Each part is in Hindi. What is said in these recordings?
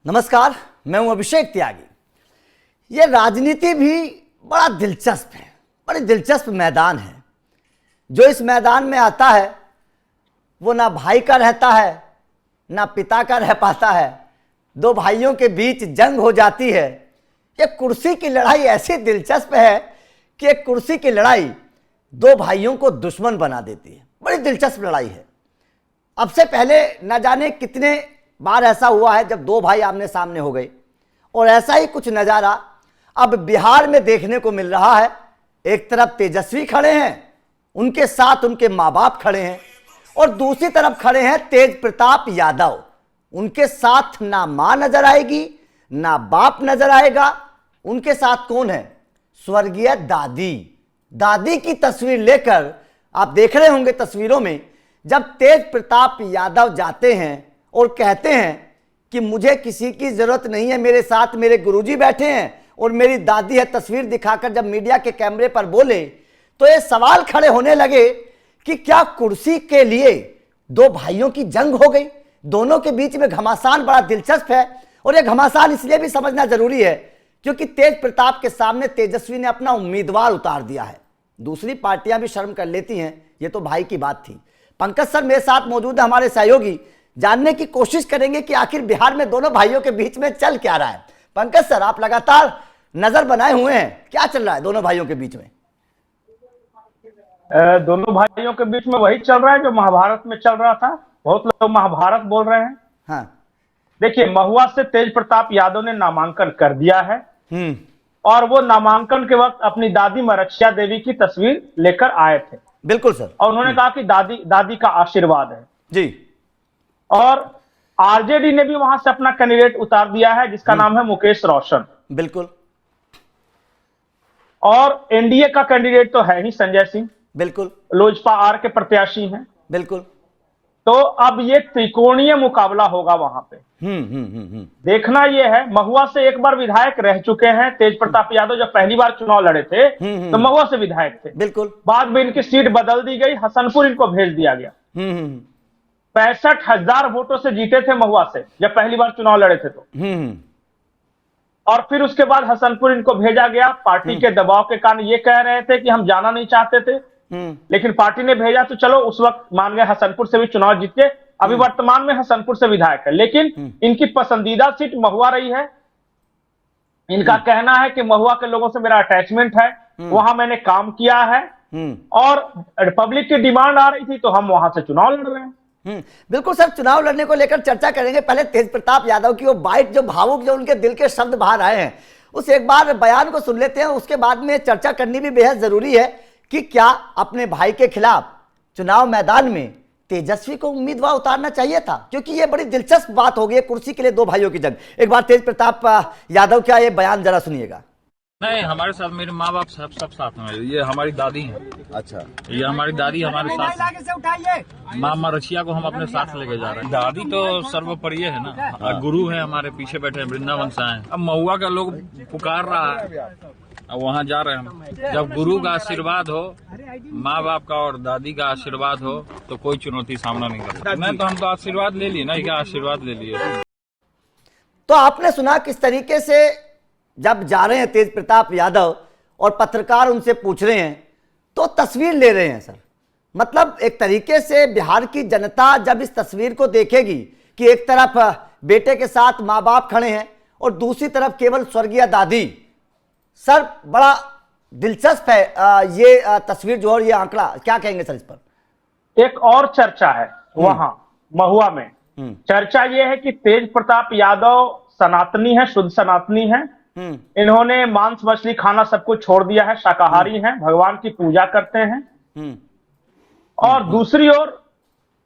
नमस्कार, मैं हूं अभिषेक त्यागी। ये राजनीति भी बड़ा दिलचस्प है, बड़ी दिलचस्प मैदान है। जो इस मैदान में आता है वो ना भाई का रहता है ना पिता का रह पाता है। दो भाइयों के बीच जंग हो जाती है। ये कुर्सी की लड़ाई ऐसी दिलचस्प है कि एक कुर्सी की लड़ाई दो भाइयों को दुश्मन बना देती है। बड़ी दिलचस्प लड़ाई है। अब से पहले न जाने कितने बार ऐसा हुआ है जब दो भाई आमने सामने हो गए, और ऐसा ही कुछ नज़ारा अब बिहार में देखने को मिल रहा है। एक तरफ तेजस्वी खड़े हैं, उनके साथ उनके माँ बाप खड़े हैं, और दूसरी तरफ खड़े हैं तेज प्रताप यादव। उनके साथ ना माँ नजर आएगी ना बाप नजर आएगा। उनके साथ कौन है? स्वर्गीय दादी। दादी की तस्वीर लेकर आप देख रहे होंगे तस्वीरों में, जब तेज प्रताप यादव जाते हैं और कहते हैं कि मुझे किसी की जरूरत नहीं है, मेरे साथ मेरे गुरुजी बैठे हैं और मेरी दादी है। तस्वीर दिखाकर जब मीडिया के कैमरे पर बोले तो ये सवाल खड़े होने लगे कि क्या कुर्सी के लिए दो भाइयों की जंग हो गई? दोनों के बीच में घमासान बड़ा दिलचस्प है, और यह घमासान इसलिए भी समझना जरूरी है क्योंकि तेज प्रताप के सामने तेजस्वी ने अपना उम्मीदवार उतार दिया है। दूसरी पार्टियां भी शर्म कर लेती हैं, ये तो भाई की बात थी। पंकज सर मेरे साथ मौजूद है, हमारे सहयोगी। जानने की कोशिश करेंगे कि आखिर बिहार में दोनों भाइयों के बीच में चल क्या रहा है। पंकज सर, आप लगातार नजर बनाए हुए हैं, क्या चल रहा है दोनों भाइयों के बीच में? दोनों भाइयों के बीच में वही चल रहा है जो महाभारत में चल रहा था। बहुत लोग महाभारत बोल रहे हैं। हाँ, देखिए, महुआ से तेज प्रताप यादव ने नामांकन कर दिया है, और वो नामांकन के वक्त अपनी दादी मरछिया देवी की तस्वीर लेकर आए थे। बिल्कुल सर। और उन्होंने कहा कि दादी का आशीर्वाद है जी। और आरजेडी ने भी वहां से अपना कैंडिडेट उतार दिया है, जिसका नाम है मुकेश रोशन। बिल्कुल। और एनडीए का कैंडिडेट तो है ही संजय सिंह, बिल्कुल। लोजपा आर के प्रत्याशी हैं। बिल्कुल। तो अब ये त्रिकोणीय मुकाबला होगा वहां पे। देखना यह है, महुआ से एक बार विधायक रह चुके हैं तेज प्रताप यादव। जब पहली बार चुनाव लड़े थे तो महुआ से विधायक थे। बिल्कुल। बाद में इनकी सीट बदल दी गई, हसनपुर इनको भेज दिया गया। 65,000 वोटों से जीते थे महुआ से जब पहली बार चुनाव लड़े थे तो। और फिर उसके बाद हसनपुर इनको भेजा गया। पार्टी के दबाव के कारण ये कह रहे थे कि हम जाना नहीं चाहते थे, लेकिन पार्टी ने भेजा तो चलो, उस वक्त मान गए। हसनपुर से भी चुनाव जीत के अभी वर्तमान में हसनपुर से विधायक है, लेकिन इनकी पसंदीदा सीट महुआ रही है। इनका कहना है कि महुआ के लोगों से मेरा अटैचमेंट है, वहां मैंने काम किया है, और पब्लिक की डिमांड आ रही थी तो हम वहां से चुनाव लड़ रहे हैं। बिल्कुल सर, चुनाव लड़ने को लेकर चर्चा करेंगे। पहले तेज प्रताप यादव की वो बाइट, जो भावुक, जो उनके दिल के शब्द बाहर आए हैं, उस एक बार बयान को सुन लेते हैं। उसके बाद में चर्चा करनी भी बेहद जरूरी है कि क्या अपने भाई के खिलाफ चुनाव मैदान में तेजस्वी को उम्मीदवार उतारना चाहिए था, क्योंकि ये बड़ी दिलचस्प बात हो गई है कुर्सी के लिए दो भाइयों की जंग। एक बार तेज प्रताप यादव का ये बयान जरा सुनिएगा। नहीं, हमारे साथ मेरे माँ बाप सब साथ में। ये हमारी दादी है। अच्छा। ये हमारी दादी हमारे साथ। माँ मरछिया को हम अपने साथ लेके जा रहे हैं। दादी तो सर्वोपरि है ना, गुरु है हमारे पीछे बैठे हैं, वृंदावन से आए। अब महुआ का लोग पुकार रहा है, अब वहाँ जा रहे हैं हम। जब गुरु का आशीर्वाद हो, माँ बाप का और दादी का आशीर्वाद हो तो कोई चुनौती सामना नहीं कर सकता। नहीं तो हम तो आशीर्वाद ले लिए ना, क्या आशीर्वाद ले लिए। तो आपने सुना किस तरीके से जब जा रहे हैं तेज प्रताप यादव और पत्रकार उनसे पूछ रहे हैं तो तस्वीर ले रहे हैं सर। मतलब एक तरीके से बिहार की जनता जब इस तस्वीर को देखेगी कि एक तरफ बेटे के साथ माँ बाप खड़े हैं और दूसरी तरफ केवल स्वर्गीय दादी, सर बड़ा दिलचस्प है ये तस्वीर जो, और ये आंकड़ा, क्या कहेंगे सर इस पर? एक और चर्चा है वहां महुआ में। चर्चा यह है कि तेज प्रताप यादव सनातनी है, शुद्ध सनातनी है। इन्होंने मांस मछली खाना सब कुछ छोड़ दिया है, शाकाहारी हैं, भगवान की पूजा करते हैं। और दूसरी ओर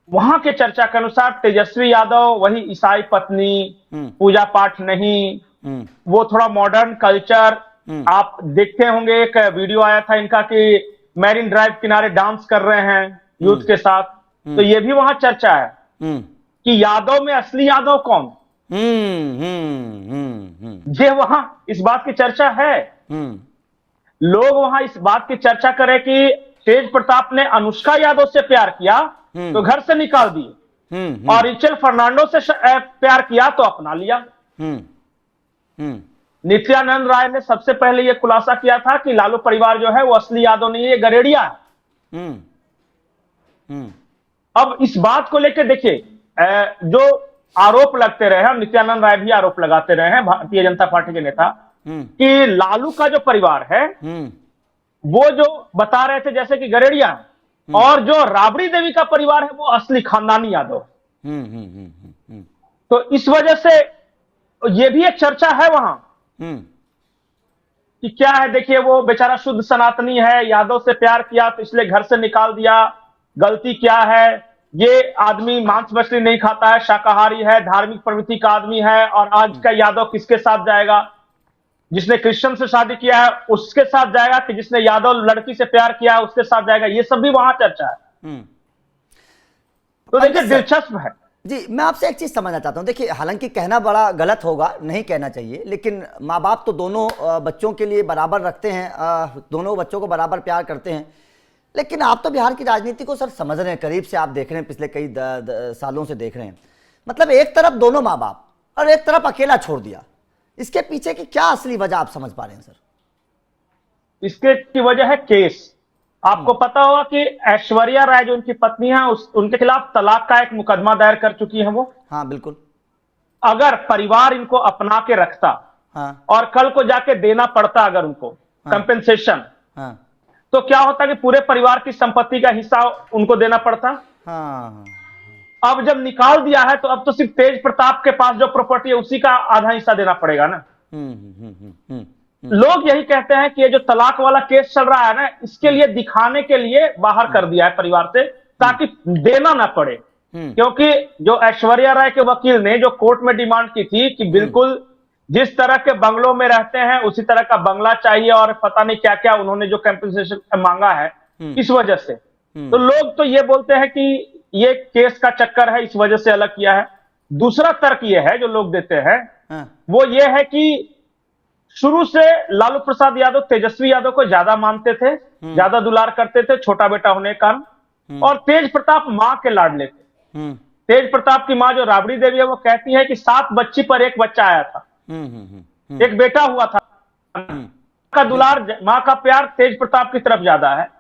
वहां के चर्चा के अनुसार तेजस्वी यादव वही ईसाई पत्नी, पूजा पाठ नहीं, वो थोड़ा मॉडर्न कल्चर। आप देखते होंगे एक वीडियो आया था इनका कि मैरिन ड्राइव किनारे डांस कर रहे हैं यूथ के साथ। तो ये भी वहां चर्चा है कि यादव में असली यादव कौन। ये वहां इस बात की चर्चा है। लोग वहां इस बात की चर्चा करें कि तेज प्रताप ने अनुष्का यादव से प्यार किया तो घर से निकाल दिए, और रिचल फर्नांडो से प्यार किया तो अपना लिया। नित्यानंद राय ने सबसे पहले यह खुलासा किया था कि लालू परिवार जो है वो असली यादव नहीं है, ये गरेड़िया है। अब इस बात को लेकर देखिए, जो आरोप लगते रहे हैं, नित्यानंद राय भी आरोप लगाते रहे हैं, भारतीय जनता पार्टी के नेता, कि लालू का जो परिवार है वो जो बता रहे थे जैसे कि गरेड़िया है, और जो राबड़ी देवी का परिवार है वो असली खानदानी यादव है। तो इस वजह से ये भी एक चर्चा है वहां कि क्या है, देखिए वो बेचारा शुद्ध सनातनी है, यादव से प्यार किया तो इसलिए घर से निकाल दिया, गलती क्या है, ये आदमी मांस मछली नहीं खाता है, शाकाहारी है, धार्मिक प्रवृत्ति का आदमी है, और आज का यादव किसके साथ जाएगा, जिसने क्रिश्चियन से शादी किया है उसके साथ जाएगा, कि जिसने यादव लड़की से प्यार किया है उसके साथ जाएगा, ये सब भी वहां चर्चा है। तो देखिए दिलचस्प है जी। मैं आपसे एक चीज समझना चाहता हूं, देखिए हालांकि कहना बड़ा गलत होगा, नहीं कहना चाहिए, लेकिन माँ बाप तो दोनों बच्चों के लिए बराबर रखते हैं, दोनों बच्चों को बराबर प्यार करते हैं, लेकिन आप तो बिहार की राजनीति को सर समझ रहे हैं, करीब से आप देख रहे हैं, पिछले कई सालों से देख रहे हैं। मतलब एक तरफ दोनों माँ बाप और एक तरफ अकेला छोड़ दिया, इसके पीछे की क्या असली वजह आप समझ पा रहे हैं सर? इसके की वजह है केस। आपको पता होगा कि ऐश्वर्या राय जो उनकी पत्नी है, उनके खिलाफ तलाक का एक मुकदमा दायर कर चुकी है वो। हाँ बिल्कुल। अगर परिवार इनको अपना के रखता, हाँ, और कल को जाके देना पड़ता अगर उनको कंपेंसेशन, हाँ, तो क्या होता कि पूरे परिवार की संपत्ति का हिस्सा उनको देना पड़ता। हाँ, अब जब निकाल दिया है तो अब तो सिर्फ तेज प्रताप के पास जो प्रॉपर्टी है उसी का आधा हिस्सा देना पड़ेगा ना। लोग यही कहते हैं कि ये जो तलाक वाला केस चल रहा है ना, इसके लिए दिखाने के लिए बाहर कर दिया है परिवार से, ताकि देना ना पड़े। क्योंकि जो ऐश्वर्या राय के वकील ने जो कोर्ट में डिमांड की थी कि बिल्कुल जिस तरह के बंगलों में रहते हैं उसी तरह का बंगला चाहिए, और पता नहीं क्या क्या उन्होंने जो कंपेंसेशन मांगा है, इस वजह से तो लोग तो ये बोलते हैं कि ये केस का चक्कर है, इस वजह से अलग किया है। दूसरा तर्क ये है जो लोग देते हैं, वो ये है कि शुरू से लालू प्रसाद यादव तेजस्वी यादव को ज्यादा मानते थे, ज्यादा दुलार करते थे, छोटा बेटा होने के कारण, और तेज प्रताप मां के लाडले थे। तेज प्रताप की मां जो राबड़ी देवी है वो कहती है कि 7 बच्ची पर एक बच्चा आया था, एक बेटा हुआ था। का दुलार, मां का प्यार तेज प्रताप की तरफ ज्यादा है।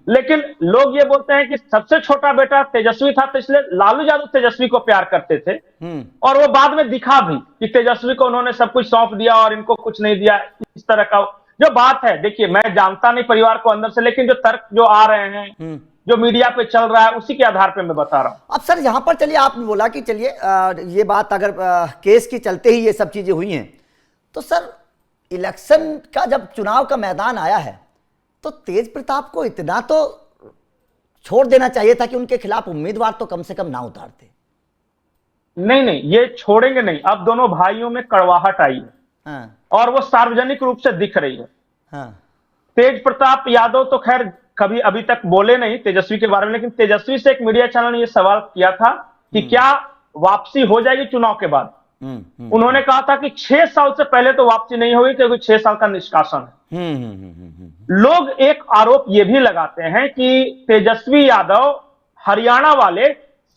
लेकिन लोग ये बोलते हैं कि सबसे छोटा बेटा तेजस्वी था, तो इसलिए लालू यादव तेजस्वी को प्यार करते थे, और वो बाद में दिखा भी कि तेजस्वी को उन्होंने सब कुछ सौंप दिया और इनको कुछ नहीं दिया। इस तरह का जो बात है, देखिए मैं जानता नहीं परिवार को अंदर से, लेकिन जो तर्क जो आ रहे हैं, जो मीडिया पे चल रहा है, उसी के आधार पे मैं बता रहा हूं। अब सर यहां पर चलिए, आपने बोला कि चलिए ये बात अगर केस की चलते ही ये सब चीजें हुई हैं, तो सर इलेक्शन का जब चुनाव का मैदान आया है तो तेज प्रताप को इतना तो छोड़ देना चाहिए था कि उनके खिलाफ उम्मीदवार तो कम से कम ना उतारते। नहीं, ये छोड़ेंगे नहीं। अब दोनों भाइयों में कड़वाहट आई है। हाँ, और वो सार्वजनिक रूप से दिख रही है। हाँ, तेज प्रताप यादव तो खैर कभी अभी तक बोले नहीं तेजस्वी के बारे में, लेकिन तेजस्वी से एक मीडिया चैनल ने यह सवाल किया था कि क्या वापसी हो जाएगी चुनाव के बाद। उन्होंने कहा था कि 6 साल से पहले तो वापसी नहीं होगी, क्योंकि 6 साल का निष्कासन है। लोग एक आरोप यह भी लगाते हैं कि तेजस्वी यादव हरियाणा वाले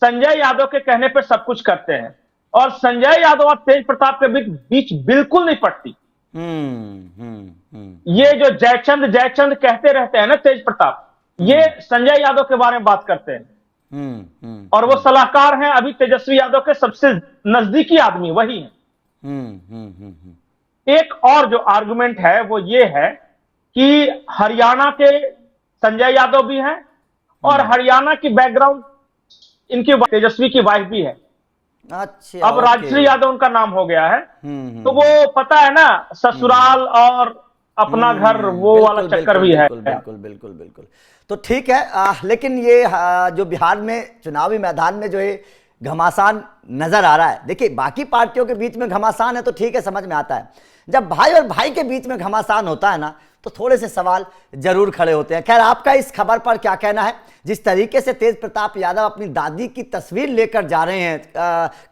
संजय यादव के कहने पर सब कुछ करते हैं, और संजय यादव और तेज प्रताप के बीच बिल्कुल नहीं पड़ती। ये जो जयचंद कहते रहते हैं ना तेज प्रताप, ये संजय यादव के बारे में बात करते हैं, और वो सलाहकार हैं अभी तेजस्वी यादव के सबसे नजदीकी आदमी वही है। एक और जो आर्गुमेंट है वो ये है कि हरियाणा के संजय यादव भी हैं, और हरियाणा की बैकग्राउंड इनकी तेजस्वी की वाइफ भी है। अच्छा, अब राजश्री यादव उनका नाम हो गया है। तो वो पता है ना, ससुराल और अपना घर वो वाला चक्कर भी है। बिल्कुल बिल्कुल बिल्कुल। तो ठीक है, लेकिन ये जो बिहार में चुनावी मैदान में जो है घमासान नजर आ रहा है, देखिए बाकी पार्टियों के बीच में घमासान है तो ठीक है, समझ में आता है। जब भाई और भाई के बीच में घमासान होता है ना, तो थोड़े से सवाल जरूर खड़े होते हैं। खैर, आपका इस खबर पर क्या कहना है? जिस तरीके से तेज प्रताप यादव अपनी दादी की तस्वीर लेकर जा रहे हैं,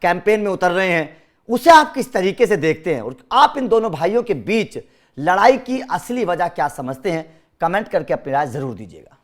कैंपेन में उतर रहे हैं, उसे आप किस तरीके से देखते हैं? और आप इन दोनों भाइयों के बीच लड़ाई की असली वजह क्या समझते हैं? कमेंट करके अपनी राय जरूर दीजिएगा।